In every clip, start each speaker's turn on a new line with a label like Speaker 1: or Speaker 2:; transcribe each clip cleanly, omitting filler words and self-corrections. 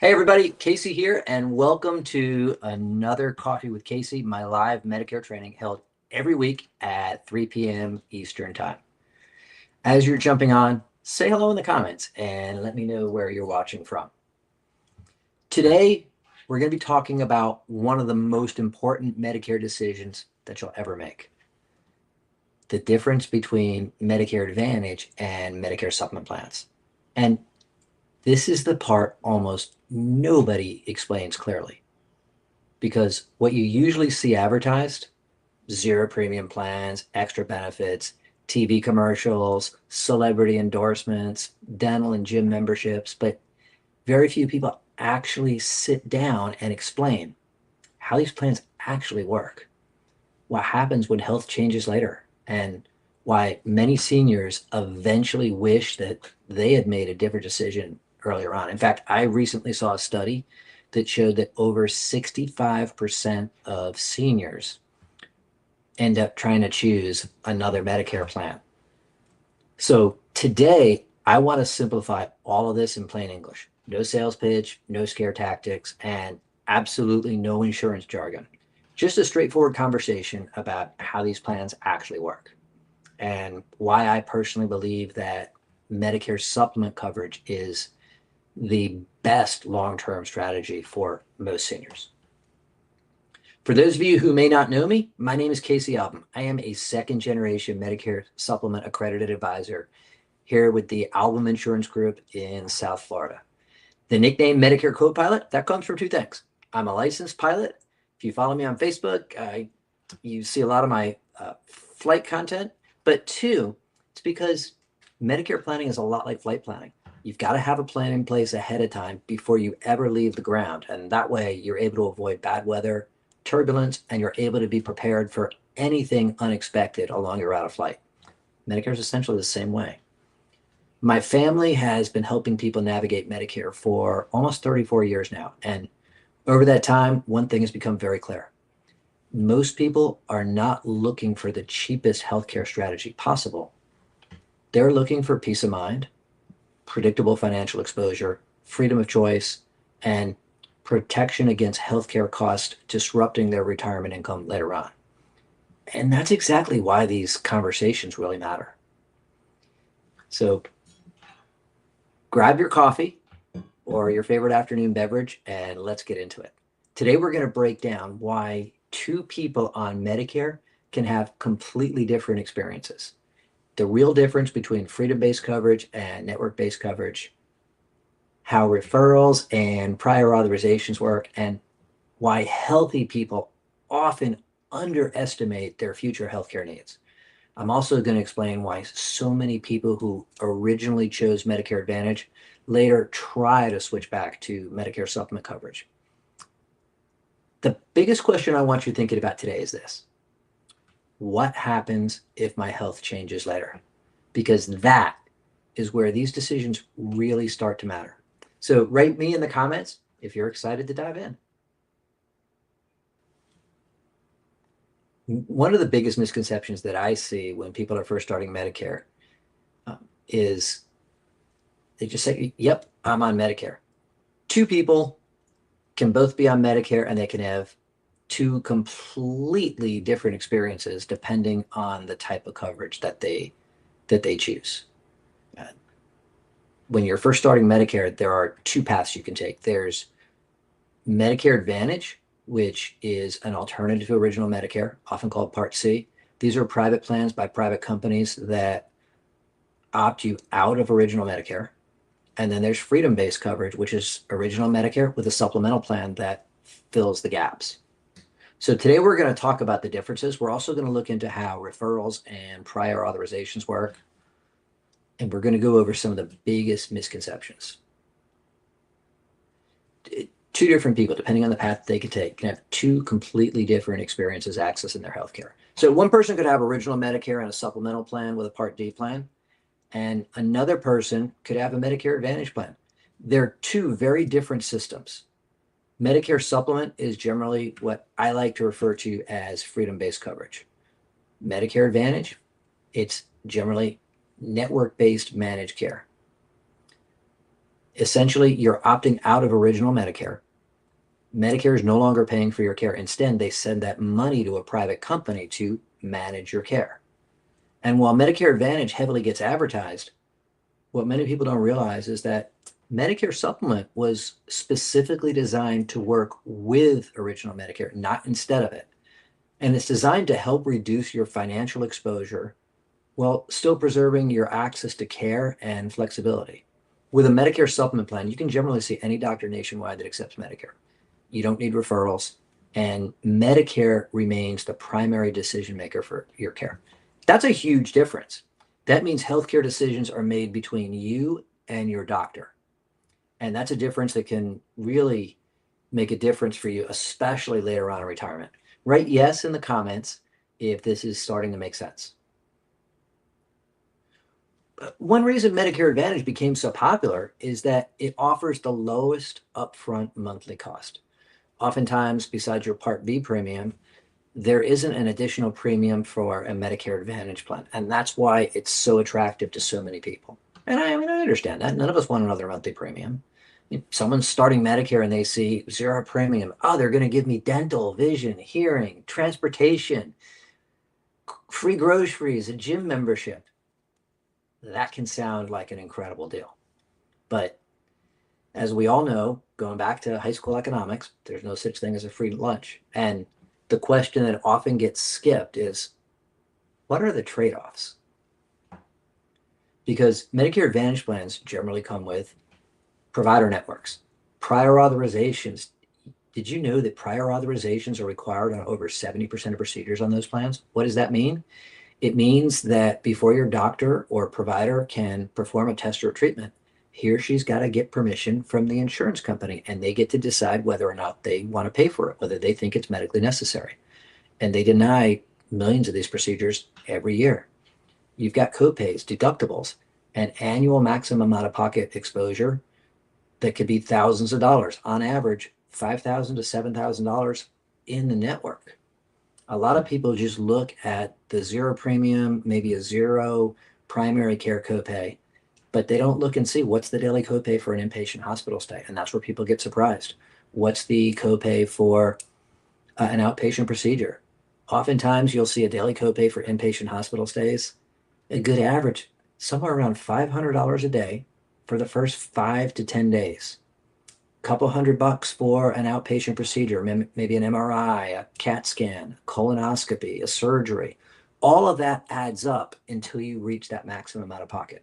Speaker 1: Hey everybody, Casey here, and welcome to another Coffee with Casey, my live Medicare training held every week at 3 p.m. Eastern Time. As you're jumping on, say hello in the comments and let me know where you're watching from. Today, we're going to be talking about one of the most important Medicare decisions that you'll ever make. The difference between Medicare Advantage and Medicare Supplement plans. And this is the part almost nobody explains clearly, because what you usually see advertised, zero premium plans, extra benefits, TV commercials, celebrity endorsements, dental and gym memberships, but very few people actually sit down and explain how these plans actually work, what happens when health changes later, and why many seniors eventually wish that they had made a different decision earlier on. In fact, I recently saw a study that showed that over 65% of seniors end up trying to choose another Medicare plan. So today, I want to simplify all of this in plain English. No sales pitch, no scare tactics, and absolutely no insurance jargon. Just a straightforward conversation about how these plans actually work and why I personally believe that Medicare supplement coverage is the best long-term strategy for most seniors. For those of you who may not know me, my name is Casey Album. I am a second-generation Medicare Supplement accredited advisor here with the Album Insurance Group in South Florida. The nickname Medicare Co-Pilot, that comes from two things. I'm a licensed pilot. If you follow me on Facebook, you see a lot of my flight content. But two, it's because Medicare planning is a lot like flight planning. You've got to have a plan in place ahead of time before you ever leave the ground. And that way you're able to avoid bad weather, turbulence, and you're able to be prepared for anything unexpected along your route of flight. Medicare is essentially the same way. My family has been helping people navigate Medicare for almost 34 years now. And over that time, one thing has become very clear. Most people are not looking for the cheapest healthcare strategy possible. They're looking for peace of mind, predictable financial exposure, freedom of choice, and protection against healthcare costs disrupting their retirement income later on. And that's exactly why these conversations really matter. So grab your coffee or your favorite afternoon beverage and let's get into it. Today, we're going to break down why two people on Medicare can have completely different experiences. The real difference between freedom-based coverage and network-based coverage, how referrals and prior authorizations work, and why healthy people often underestimate their future healthcare needs. I'm also going to explain why so many people who originally chose Medicare Advantage later try to switch back to Medicare Supplement coverage. The biggest question I want you thinking about today is this: what happens if my health changes later? Because that is where these decisions really start to matter. So write me in the comments if you're excited to dive in. One of the biggest misconceptions that I see when people are first starting Medicare is they just say, yep, I'm on Medicare. Two people can both be on Medicare and they can have two completely different experiences depending on the type of coverage that they choose. When you're first starting Medicare, there are two paths you can take. There's Medicare Advantage, which is an alternative to original Medicare, often called Part C. These are private plans by private companies that opt you out of original Medicare. And then there's freedom-based coverage, which is original Medicare with a supplemental plan that fills the gaps. So today we're going to talk about the differences. We're also going to look into how referrals and prior authorizations work. And we're going to go over some of the biggest misconceptions. Two different people, depending on the path they could take, can have two completely different experiences accessing their healthcare. So one person could have original Medicare and a supplemental plan with a Part D plan, and another person could have a Medicare Advantage plan. They're two very different systems. Medicare Supplement is generally what I like to refer to as freedom-based coverage. Medicare Advantage, it's generally network-based managed care. Essentially, you're opting out of original Medicare. Medicare is no longer paying for your care. Instead, they send that money to a private company to manage your care. And while Medicare Advantage heavily gets advertised, what many people don't realize is that Medicare Supplement was specifically designed to work with original Medicare, not instead of it. And it's designed to help reduce your financial exposure while still preserving your access to care and flexibility. With a Medicare Supplement plan, you can generally see any doctor nationwide that accepts Medicare. You don't need referrals, and Medicare remains the primary decision maker for your care. That's a huge difference. That means healthcare decisions are made between you and your doctor. And that's a difference that can really make a difference for you, especially later on in retirement. Write yes in the comments if this is starting to make sense. One reason Medicare Advantage became so popular is that it offers the lowest upfront monthly cost. Oftentimes, besides your Part B premium, there isn't an additional premium for a Medicare Advantage plan. And that's why it's so attractive to so many people. And I understand that. None of us want another monthly premium. Someone's starting Medicare and they see zero premium. Oh, they're going to give me dental, vision, hearing, transportation, free groceries, a gym membership. That can sound like an incredible deal. But as we all know, going back to high school economics, there's no such thing as a free lunch. And the question that often gets skipped is, what are the trade-offs? Because Medicare Advantage plans generally come with provider networks, prior authorizations. Did you know that prior authorizations are required on over 70% of procedures on those plans? What does that mean? It means that before your doctor or provider can perform a test or treatment, he or she's got to get permission from the insurance company, and they get to decide whether or not they want to pay for it, whether they think it's medically necessary. And they deny millions of these procedures every year. You've got copays, deductibles, an annual maximum out-of-pocket exposure that could be thousands of dollars, on average $5,000 to $7,000 in the network. A lot of people just look at the zero premium, maybe a zero primary care copay, but they don't look and see what's the daily copay for an inpatient hospital stay. And that's where people get surprised. What's the copay for an outpatient procedure? Oftentimes you'll see a daily copay for inpatient hospital stays, a good average, somewhere around $500 a day for the first 5 to 10 days. Couple $100 for an outpatient procedure, maybe an MRI, a CAT scan, colonoscopy, a surgery. All of that adds up until you reach that maximum out of pocket.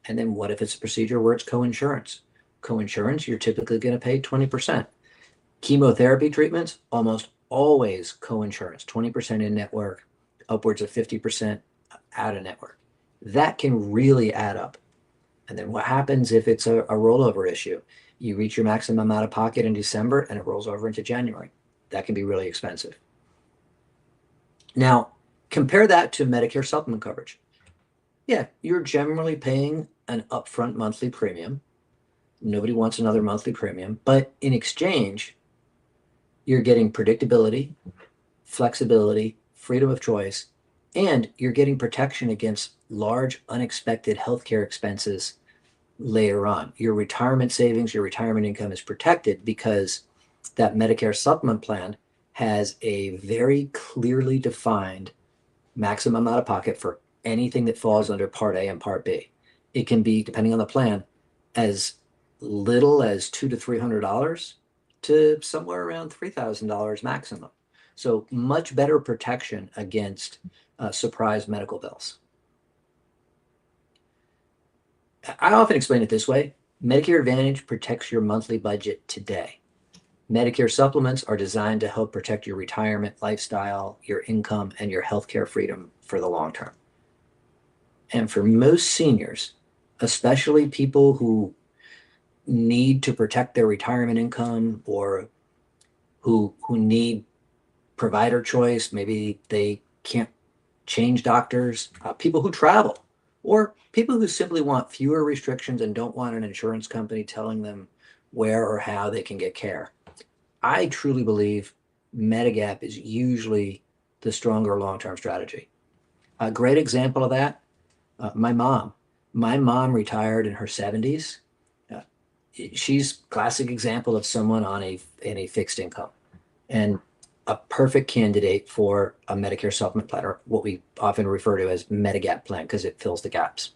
Speaker 1: And then what if it's a procedure where it's co-insurance? Co-insurance, you're typically going to pay 20%. Chemotherapy treatments, almost always co-insurance, 20% in network, upwards of 50% out of network. That can really add up. And then what happens if it's a rollover issue? You reach your maximum out of pocket in December and it rolls over into January. That can be really expensive. Now, compare that to Medicare supplement coverage. Yeah, you're generally paying an upfront monthly premium. Nobody wants another monthly premium, but in exchange, you're getting predictability, flexibility, freedom of choice, and you're getting protection against large unexpected healthcare expenses later on. Your retirement savings, your retirement income is protected because that Medicare supplement plan has a very clearly defined maximum out of pocket for anything that falls under Part A and Part B. It can be, depending on the plan, as little as $200 to $300 to somewhere around $3,000 maximum. So much better protection against surprise medical bills. I often explain it this way. Medicare Advantage protects your monthly budget today. Medicare supplements are designed to help protect your retirement lifestyle, your income, and your healthcare freedom for the long term. And for most seniors, especially people who need to protect their retirement income or who need provider choice, maybe they can't change doctors, people who travel, or people who simply want fewer restrictions and don't want an insurance company telling them where or how they can get care. I truly believe Medigap is usually the stronger long-term strategy. A great example of that, my mom. My mom retired in her 70s. She's classic example of someone on a fixed income and a perfect candidate for a Medicare supplement plan, or what we often refer to as Medigap plan, because it fills the gaps.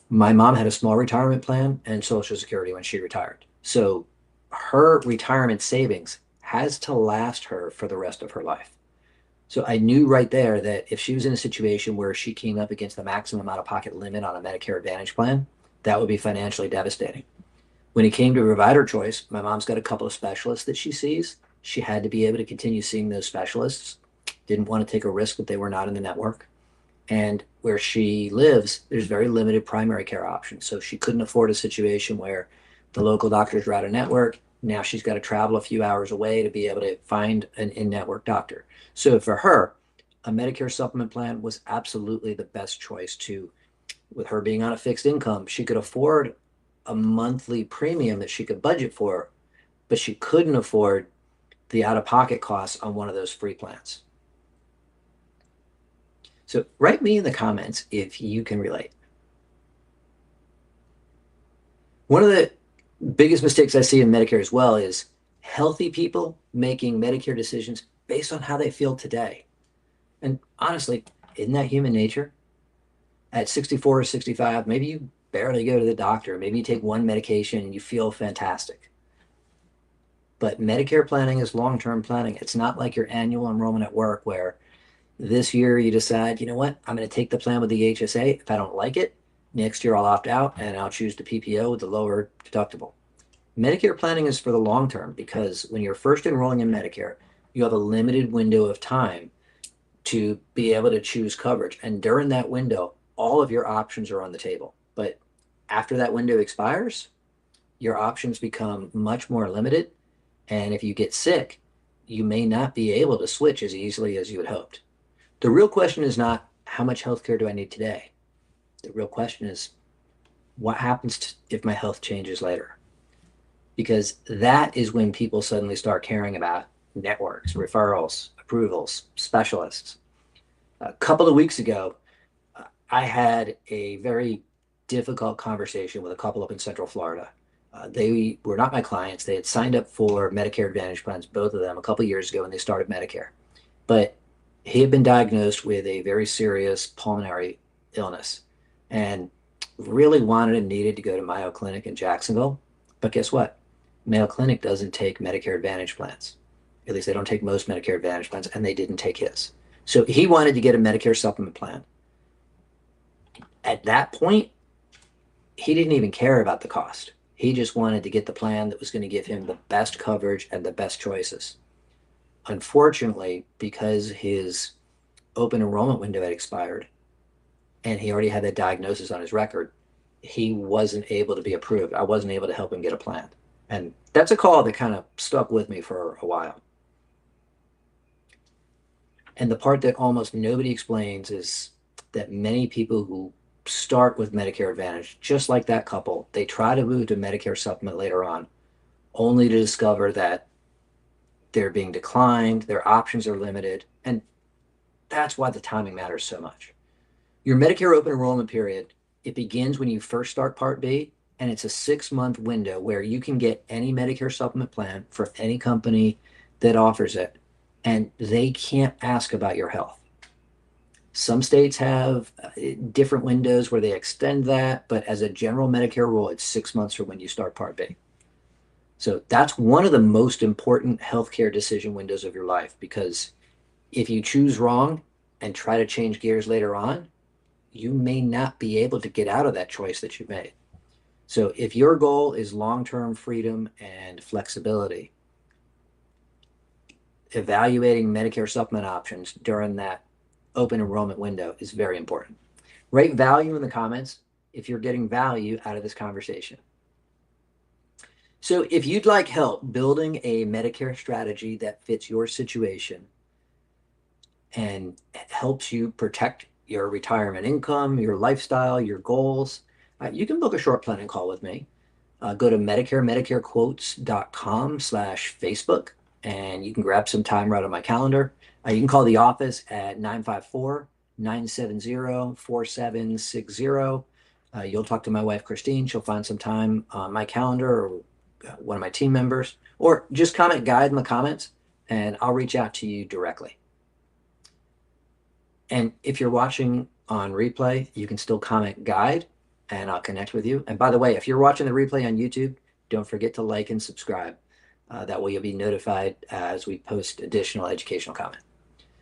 Speaker 1: My mom had a small retirement plan and Social Security when she retired. So her retirement savings has to last her for the rest of her life. So I knew right there that if she was in a situation where she came up against the maximum out of pocket limit on a Medicare Advantage plan, that would be financially devastating. When it came to provider choice, my mom's got a couple of specialists that she sees. She had to be able to continue seeing those specialists, didn't want to take a risk that they were not in the network. And where she lives, there's very limited primary care options. So she couldn't afford a situation where the local doctors are out of network. Now she's got to travel a few hours away to be able to find an in-network doctor. So for her, a Medicare supplement plan was absolutely the best choice to, with her being on a fixed income, she could afford a monthly premium that she could budget for, but she couldn't afford the out-of-pocket costs on one of those free plans. So write me in the comments if you can relate. One of the biggest mistakes I see in Medicare as well is healthy people making Medicare decisions based on how they feel today. And honestly, isn't that human nature? At 64 or 65, maybe you barely go to the doctor. Maybe you take one medication and you feel fantastic. But Medicare planning is long-term planning. It's not like your annual enrollment at work where this year you decide, you know what, I'm going to take the plan with the HSA. If I don't like it, next year I'll opt out and I'll choose the PPO with the lower deductible. Medicare planning is for the long term because when you're first enrolling in Medicare, you have a limited window of time to be able to choose coverage. And during that window, all of your options are on the table. But after that window expires, your options become much more limited. And if you get sick, you may not be able to switch as easily as you had hoped. The real question is not how much healthcare do I need today? The real question is what happens if my health changes later? Because that is when people suddenly start caring about networks, referrals, approvals, specialists. A couple of weeks ago, I had a very difficult conversation with a couple up in Central Florida. They were not my clients. They had signed up for Medicare Advantage plans, both of them, a couple of years ago when they started Medicare. But he had been diagnosed with a very serious pulmonary illness and really wanted and needed to go to Mayo Clinic in Jacksonville. But guess what? Mayo Clinic doesn't take Medicare Advantage plans. At least they don't take most Medicare Advantage plans, and they didn't take his. So he wanted to get a Medicare supplement plan. At that point, he didn't even care about the cost. He just wanted to get the plan that was going to give him the best coverage and the best choices. Unfortunately, because his open enrollment window had expired and he already had that diagnosis on his record, he wasn't able to be approved. I wasn't able to help him get a plan. And that's a call that kind of stuck with me for a while. And the part that almost nobody explains is that many people who start with Medicare Advantage, just like that couple, they try to move to Medicare Supplement later on, only to discover that they're being declined, their options are limited, and that's why the timing matters so much. Your Medicare open enrollment period, it begins when you first start Part B, and it's a 6-month window where you can get any Medicare supplement plan for any company that offers it, and they can't ask about your health. Some states have different windows where they extend that, but as a general Medicare rule, it's 6 months from when you start Part B. So that's one of the most important healthcare decision windows of your life, because if you choose wrong and try to change gears later on, you may not be able to get out of that choice that you made. So if your goal is long-term freedom and flexibility, evaluating Medicare supplement options during that open enrollment window is very important. Rate value in the comments if you're getting value out of this conversation. So if you'd like help building a Medicare strategy that fits your situation and helps you protect your retirement income, your lifestyle, your goals, you can book a short planning call with me. Go to medicarequotes.com/Facebook, and you can grab some time right on my calendar. You can call the office at 954-970-4760. You'll talk to my wife, Christine. She'll find some time on my calendar or one of my team members, or just comment guide in the comments and I'll reach out to you directly. And if you're watching on replay, you can still comment guide and I'll connect with you. And by the way, if you're watching the replay on YouTube, don't forget to like and subscribe. That way you'll be notified as we post additional educational content.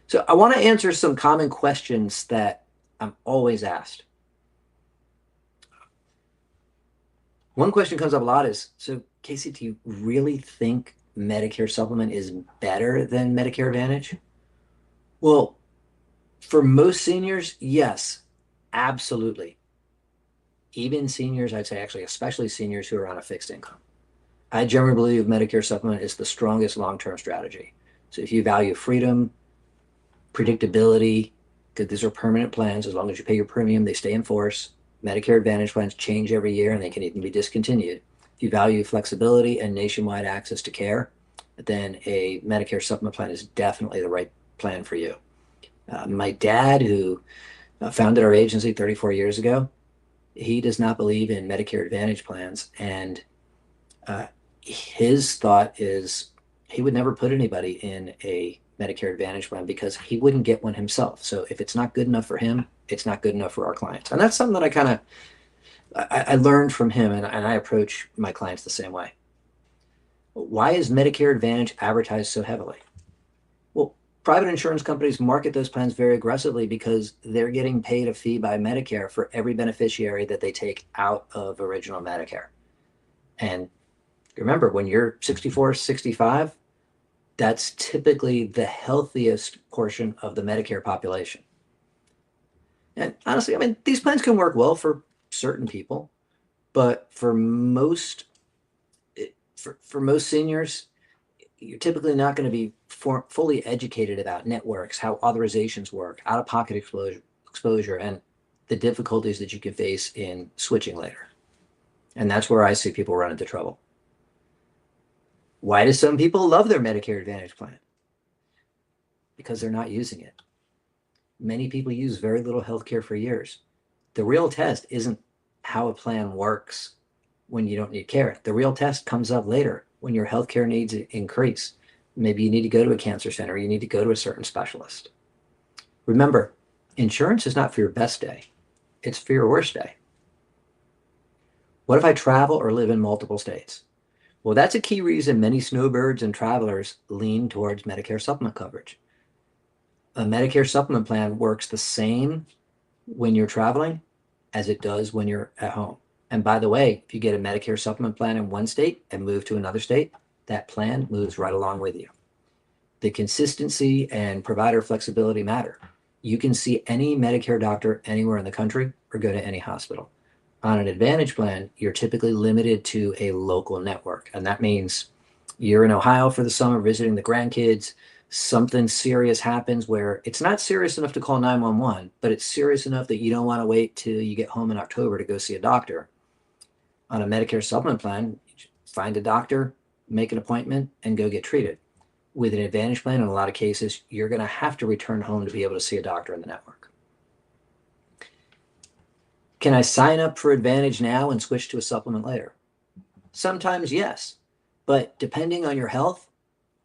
Speaker 1: So I want to answer some common questions that I'm always asked. One question comes up a lot is, so Casey, do you really think Medicare Supplement is better than Medicare Advantage? Well, for most seniors, yes, absolutely. Even seniors, I'd say actually, especially seniors who are on a fixed income. I generally believe Medicare Supplement is the strongest long-term strategy. So if you value freedom, predictability, because these are permanent plans, as long as you pay your premium, they stay in force. Medicare Advantage plans change every year and they can even be discontinued. If you value flexibility and nationwide access to care, then a Medicare Supplement plan is definitely the right plan for you. My dad, who founded our agency 34 years ago, he does not believe in Medicare Advantage plans. And his thought is he would never put anybody in a Medicare Advantage plan because he wouldn't get one himself. So if it's not good enough for him, it's not good enough for our clients. And that's something that I learned from him, and I approach my clients the same way. Why is Medicare Advantage advertised so heavily? Well, private insurance companies market those plans very aggressively because they're getting paid a fee by Medicare for every beneficiary that they take out of original Medicare. And remember, when you're 64, 65, that's typically the healthiest portion of the Medicare population. And honestly, I mean, these plans can work well for certain people, but for most seniors, you're typically not going to be fully educated about networks, how authorizations work, out-of-pocket exposure, and the difficulties that you can face in switching later. And that's where I see people run into trouble. Why do some people love their Medicare Advantage plan? Because they're not using it. Many people use very little healthcare for years. The real test isn't how a plan works when you don't need care. The real test comes up later when your healthcare needs increase. Maybe you need to go to a cancer center, you need to go to a certain specialist. Remember, insurance is not for your best day, it's for your worst day. What if I travel or live in multiple states? Well, that's a key reason many snowbirds and travelers lean towards Medicare Supplement coverage. A Medicare Supplement plan works the same when you're traveling as it does when you're at home. And by the way, if you get a Medicare Supplement plan in one state and move to another state, that plan moves right along with you. The consistency and provider flexibility matter. You can see any Medicare doctor anywhere in the country or go to any hospital. On an Advantage plan, you're typically limited to a local network. And that means you're in Ohio for the summer visiting the grandkids. Something serious happens where it's not serious enough to call 911, but it's serious enough that you don't want to wait till you get home in October to go see a doctor. On a Medicare Supplement plan, find a doctor, make an appointment, and go get treated. With an Advantage plan, in a lot of cases, you're going to have to return home to be able to see a doctor in the network. Can I sign up for Advantage now and switch to a supplement later? Sometimes yes, but depending on your health,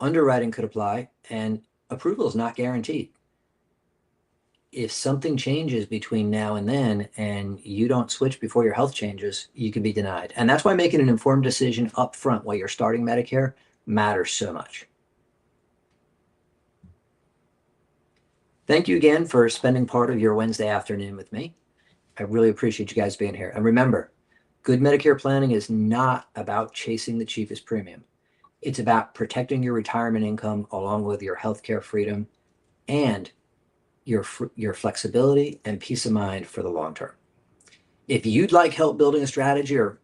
Speaker 1: underwriting could apply and approval is not guaranteed. If something changes between now and then and you don't switch before your health changes, you can be denied. And that's why making an informed decision up front while you're starting Medicare matters so much. Thank you again for spending part of your Wednesday afternoon with me. I really appreciate you guys being here. And remember, good Medicare planning is not about chasing the cheapest premium. It's about protecting your retirement income along with your healthcare freedom and your flexibility and peace of mind for the long term. If you'd like help building a strategy or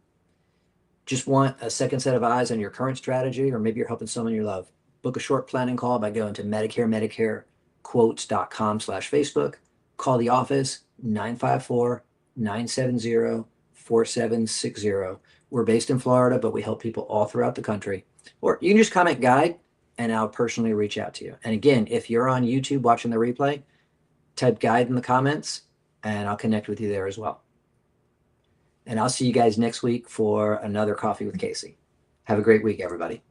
Speaker 1: just want a second set of eyes on your current strategy, or maybe you're helping someone you love, book a short planning call by going to MedicareQuotes.com/Facebook. Call the office 954-970-4760. We're based in Florida, but we help people all throughout the country. Or you can just comment guide and I'll personally reach out to you. And again, if you're on YouTube watching the replay, type guide in the comments and I'll connect with you there as well. And I'll see you guys next week for another Coffee with Casey. Have a great week, everybody.